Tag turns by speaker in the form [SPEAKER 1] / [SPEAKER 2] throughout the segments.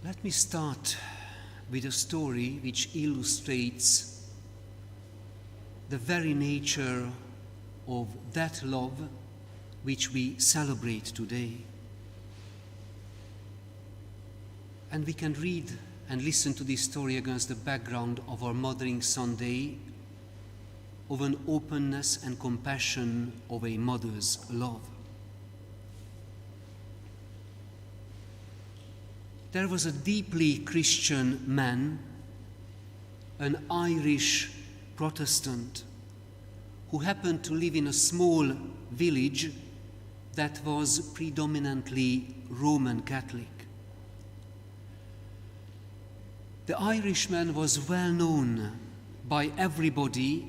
[SPEAKER 1] Let me start with a story which illustrates the very nature of that love which we celebrate today. And we can read and listen to this story against the background of our Mothering Sunday, of an openness and compassion of a mother's love. There was a deeply Christian man, an Irish Protestant, who happened to live in a small village that was predominantly Roman Catholic. The Irishman was well known by everybody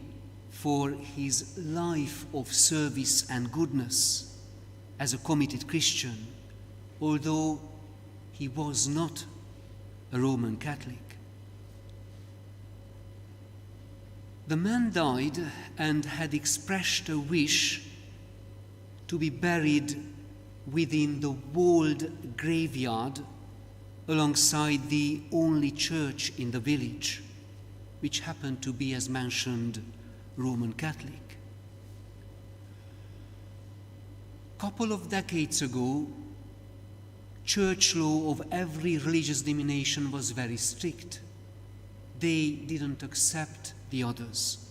[SPEAKER 1] for his life of service and goodness as a committed Christian, although he was not a Roman Catholic. The man died and had expressed a wish to be buried within the walled graveyard alongside the only church in the village, which happened to be, as mentioned, Roman Catholic. A couple of decades ago, church law of every religious denomination was very strict. They didn't accept the others.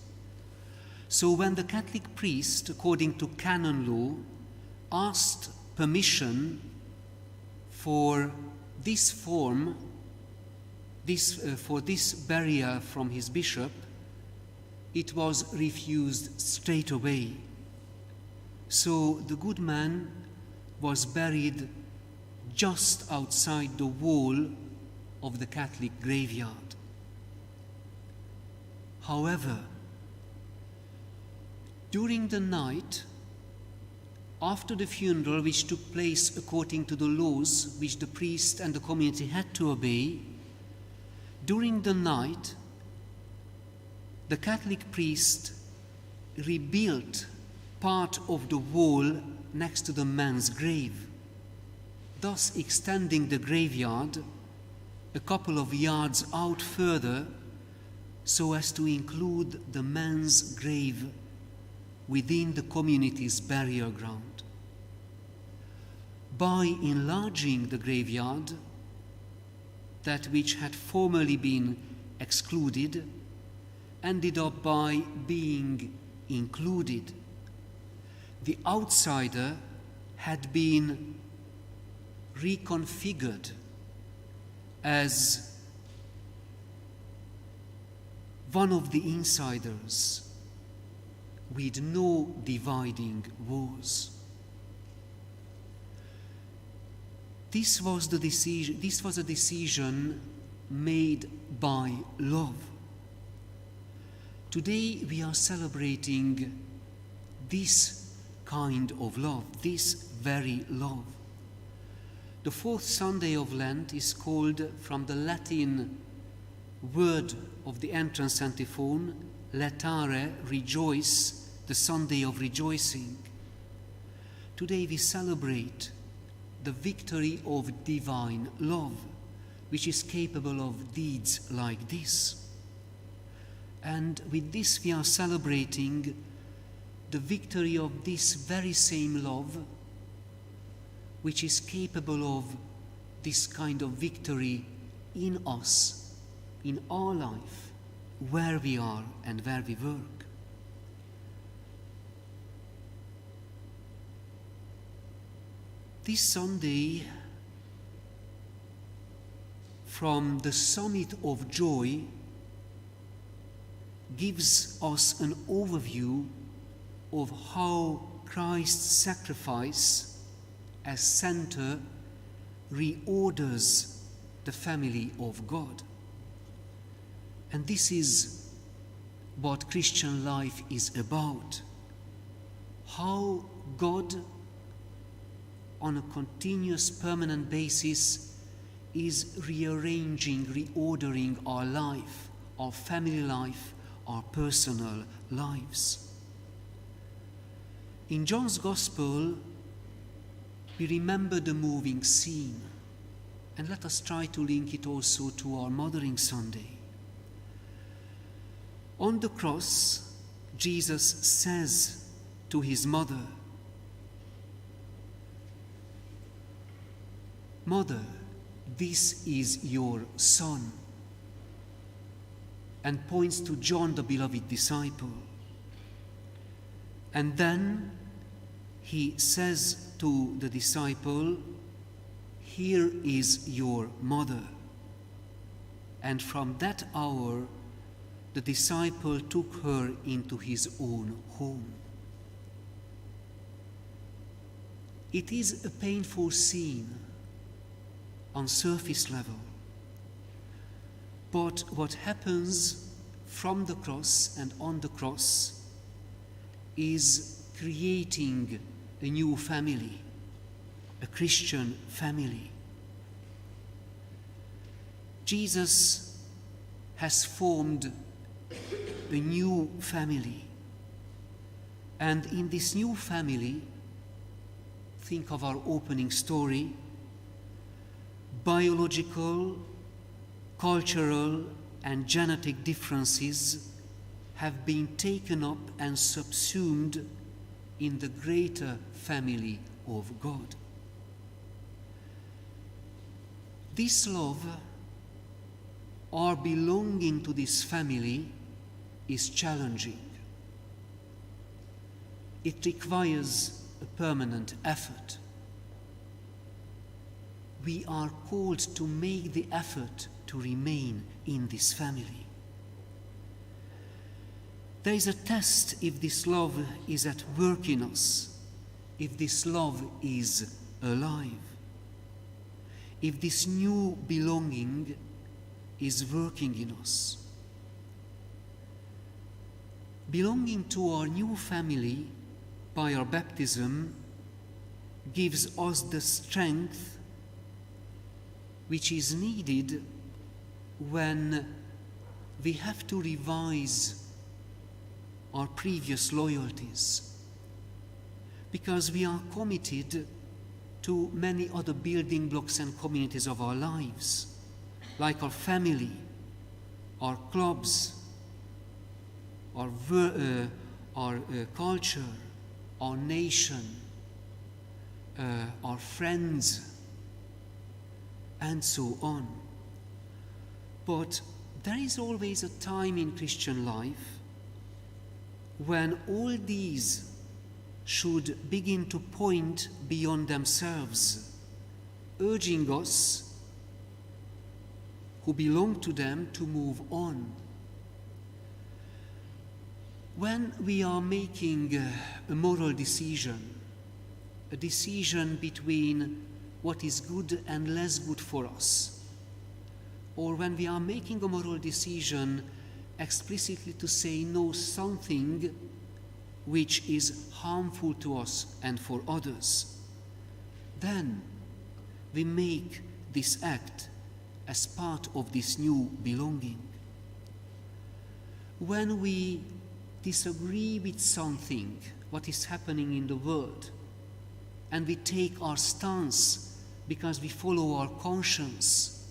[SPEAKER 1] So when the Catholic priest, according to canon law, asked permission for this form, for this burial from his bishop, it was refused straight away. So the good man was buried just outside the wall of the Catholic graveyard. However, during the night, after the funeral, which took place according to the laws which the priest and the community had to obey, during the night, the Catholic priest rebuilt part of the wall next to the man's grave, thus extending the graveyard a couple of yards out further so as to include the man's grave within the community's burial ground. By enlarging the graveyard, that which had formerly been excluded ended up by being included. The outsider had been reconfigured as one of the insiders with no dividing walls. This was a decision made by love. Today we are celebrating this kind of love, this very love. The fourth Sunday of Lent is called, from the Latin word of the entrance antiphon, letare, rejoice, the Sunday of rejoicing. Today we celebrate the victory of divine love, which is capable of deeds like this. And with this we are celebrating the victory of this very same love, which is capable of this kind of victory in us, in our life, where we are and where we work. This Sunday, from the summit of joy, gives us an overview of how Christ's sacrifice as center reorders the family of God. And this is what Christian life is about. How God, on a continuous, permanent basis, is rearranging, reordering our life, our family life, our personal lives. In John's Gospel, we remember the moving scene. And let us try to link it also to our Mothering Sunday. On the cross, Jesus says to his mother, "Mother, this is your son," and points to John, the beloved disciple. And then he says to the disciple, "Here is your mother." And from that hour, the disciple took her into his own home. It is a painful scene on surface level. But what happens from the cross and on the cross is creating a new family, a Christian family. Jesus has formed a new family. And in this new family, think of our opening story, biological, cultural, and genetic differences have been taken up and subsumed in the greater family of God. This love, our belonging to this family, is challenging. It requires a permanent effort. We are called to make the effort to remain in this family. There is a test if this love is at work in us, if this love is alive, if this new belonging is working in us. Belonging to our new family by our baptism gives us the strength which is needed when we have to revise our previous loyalties, because we are committed to many other building blocks and communities of our lives, like our family, our clubs, our culture, our nation, our friends, and so on. But there is always a time in Christian life when all these should begin to point beyond themselves, urging us who belong to them to move on. When we are making a moral decision, a decision between what is good and less good for us, or when we are making a moral decision explicitly to say no something which is harmful to us and for others, then we make this act as part of this new belonging. When we disagree with something, what is happening in the world, and we take our stance because we follow our conscience,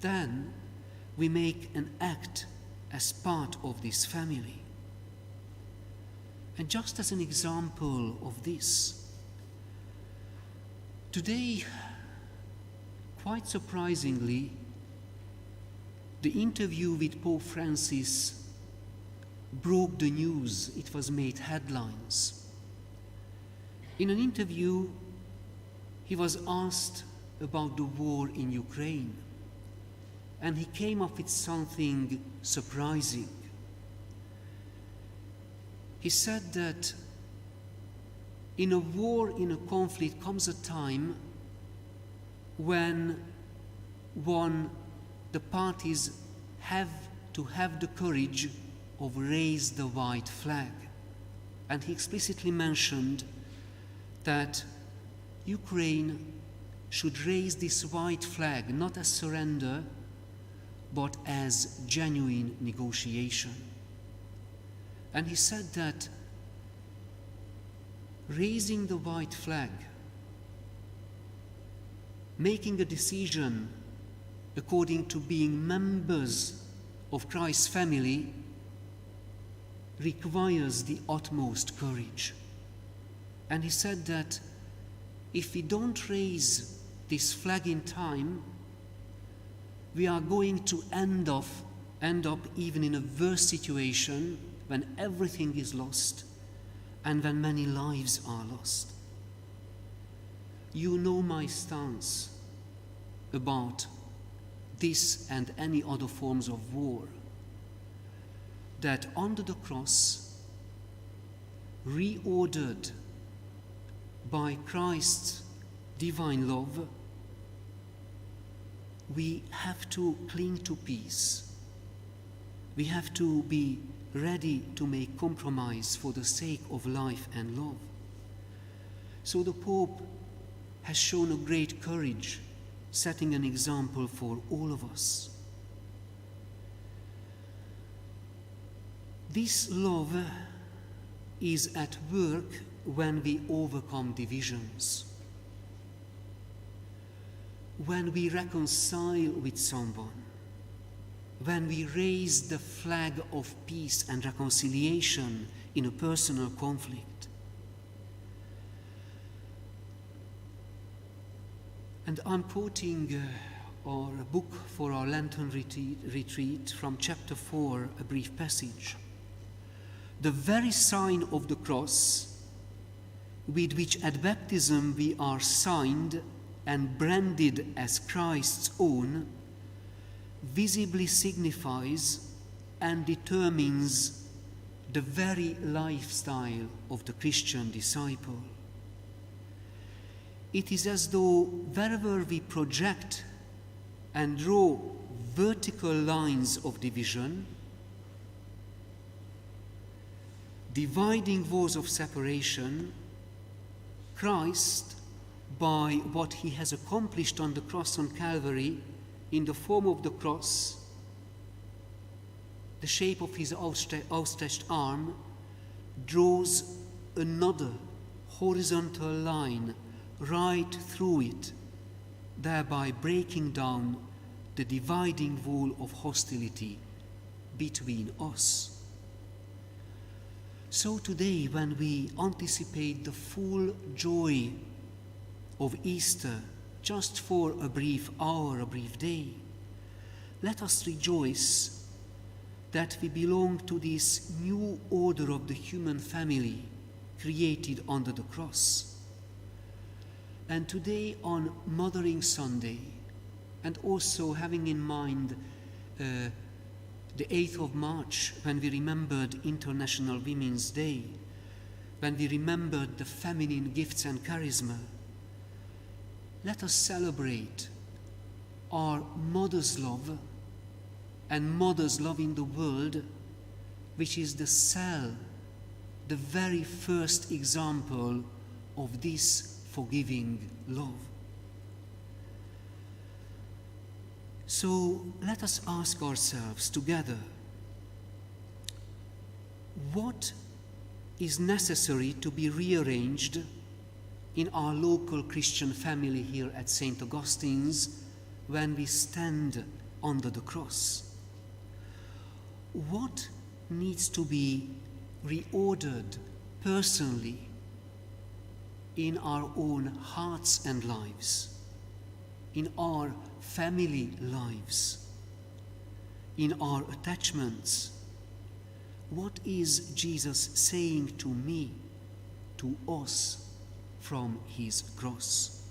[SPEAKER 1] then we make an act as part of this family. And just as an example of this, today, quite surprisingly, the interview with Pope Francis broke the news. It was made headlines. In an interview, he was asked about the war in Ukraine, and he came up with something surprising. He said that in a war, in a conflict, comes a time when the parties have to have the courage of raise the white flag. And he explicitly mentioned that Ukraine should raise this white flag not as surrender, but as genuine negotiation. And he said that raising the white flag making a decision according to being members of Christ's family requires the utmost courage. And he said that if we don't raise this flag in time, we are going to end up even in a worse situation when everything is lost and when many lives are lost. You know my stance about this and any other forms of war, that under the cross, reordered by Christ's divine love, we have to cling to peace. We have to be ready to make compromise for the sake of life and love. So the Pope has shown a great courage, setting an example for all of us. This love is at work when we overcome divisions, when we reconcile with someone, when we raise the flag of peace and reconciliation in a personal conflict. And I'm quoting our book for our Lenten retreat from chapter 4, a brief passage. The very sign of the cross, with which at baptism we are signed and branded as Christ's own, visibly signifies and determines the very lifestyle of the Christian disciple. It is as though wherever we project and draw vertical lines of division, dividing walls of separation, Christ, by what he has accomplished on the cross on Calvary, in the form of the cross, the shape of his outstretched arm, draws another horizontal line right through it, thereby breaking down the dividing wall of hostility between us. So today, when we anticipate the full joy of Easter, just for a brief hour, a brief day, let us rejoice that we belong to this new order of the human family created under the cross. And today, on Mothering Sunday, and also having in mind the 8th of March, when we remembered International Women's Day, when we remembered the feminine gifts and charisma, let us celebrate our mother's love and mother's love in the world, which is the cell, the very first example of this forgiving love. So let us ask ourselves together, what is necessary to be rearranged in our local Christian family here at St. Augustine's when we stand under the cross? What needs to be reordered personally in our own hearts and lives, in our family lives, in our attachments? What is Jesus saying to me, to us, from his cross?